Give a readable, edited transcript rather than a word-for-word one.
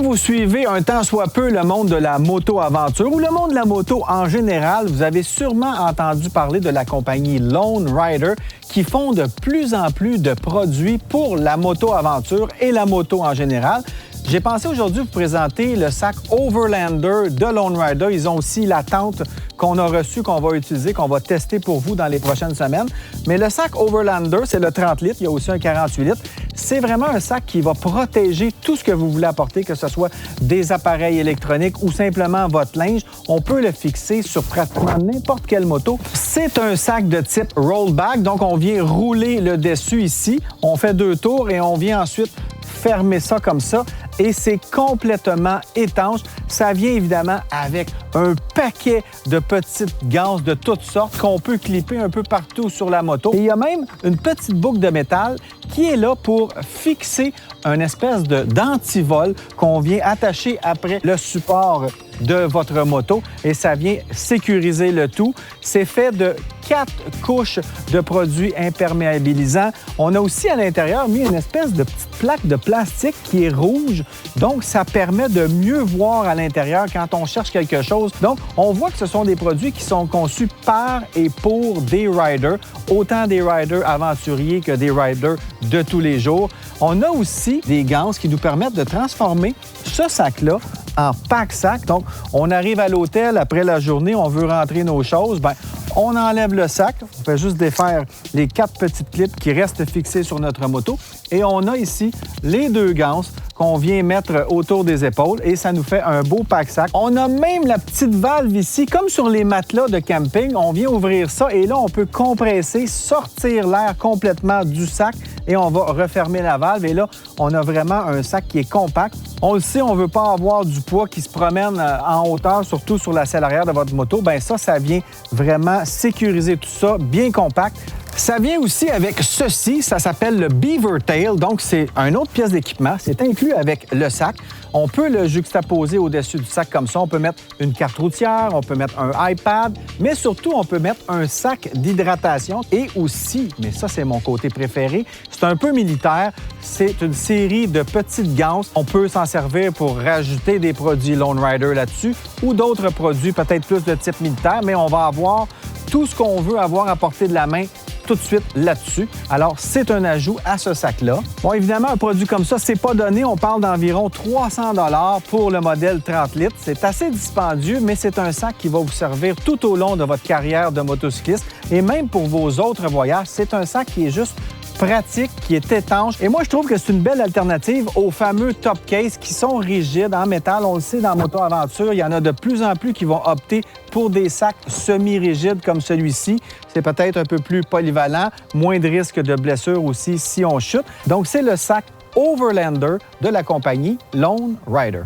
vous suivez un tant soit peu le monde de la moto-aventure ou le monde de la moto en général, vous avez sûrement entendu parler de la compagnie Lone Rider qui font de plus en plus de produits pour la moto-aventure et la moto en général. J'ai pensé aujourd'hui vous présenter le sac Overlander de Lone Rider. Ils ont aussi la tente qu'on a reçue, qu'on va utiliser, qu'on va tester pour vous dans les prochaines semaines. Mais le sac Overlander, c'est le 30 litres. Il y a aussi un 48 litres. C'est vraiment un sac qui va protéger tout ce que vous voulez apporter, que ce soit des appareils électroniques ou simplement votre linge. On peut le fixer sur pratiquement n'importe quelle moto. C'est un sac de type rollback, donc on vient rouler le dessus ici. On fait 2 tours et on vient ensuite fermer ça comme ça et c'est complètement étanche. Ça vient évidemment avec un paquet de petites ganses de toutes sortes qu'on peut clipper un peu partout sur la moto. Et il y a même une petite boucle de métal qui est là pour fixer une espèce d'antivol qu'on vient attacher après le support de votre moto et ça vient sécuriser le tout. C'est fait de 4 couches de produits imperméabilisants. On a aussi à l'intérieur mis une espèce de petite plaque de plastique qui est rouge. Donc, ça permet de mieux voir à l'intérieur quand on cherche quelque chose. Donc, on voit que ce sont des produits qui sont conçus par et pour des riders, autant des riders aventuriers que des riders de tous les jours. On a aussi des ganses qui nous permettent de transformer ce sac-là en pack-sac. Donc, on arrive à l'hôtel après la journée, on veut rentrer nos choses, bien, on enlève le sac, on fait juste défaire les 4 petites clips qui restent fixées sur notre moto et on a ici les 2 ganses qu'on vient mettre autour des épaules et ça nous fait un beau pack-sac. On a même la petite valve ici, comme sur les matelas de camping. On vient ouvrir ça et là, on peut compresser, sortir l'air complètement du sac et on va refermer la valve. Et là, on a vraiment un sac qui est compact. On le sait, on ne veut pas avoir du poids qui se promène en hauteur, surtout sur la selle arrière de votre moto. Bien ça vient vraiment sécuriser tout ça, bien compact. Ça vient aussi avec ceci, ça s'appelle le Beaver Tail, donc c'est une autre pièce d'équipement. C'est inclus avec le sac. On peut le juxtaposer au-dessus du sac comme ça. On peut mettre une carte routière, on peut mettre un iPad, mais surtout, on peut mettre un sac d'hydratation. Et aussi, mais ça, c'est mon côté préféré, c'est un peu militaire. C'est une série de petites ganses. On peut s'en servir pour rajouter des produits Lone Rider là-dessus ou d'autres produits peut-être plus de type militaire, mais on va avoir tout ce qu'on veut avoir à portée de la main tout de suite là-dessus. Alors, c'est un ajout à ce sac-là. Bon, évidemment, un produit comme ça, c'est pas donné. On parle d'environ 300 $ pour le modèle 30 litres. C'est assez dispendieux, mais c'est un sac qui va vous servir tout au long de votre carrière de motocycliste et même pour vos autres voyages. C'est un sac qui est juste pratique, qui est étanche. Et moi, je trouve que c'est une belle alternative aux fameux top case qui sont rigides en métal. On le sait, dans Moto Aventure, il y en a de plus en plus qui vont opter pour des sacs semi-rigides comme celui-ci. C'est peut-être un peu plus polyvalent, moins de risque de blessure aussi si on chute. Donc, c'est le sac Overlander de la compagnie Lone Rider.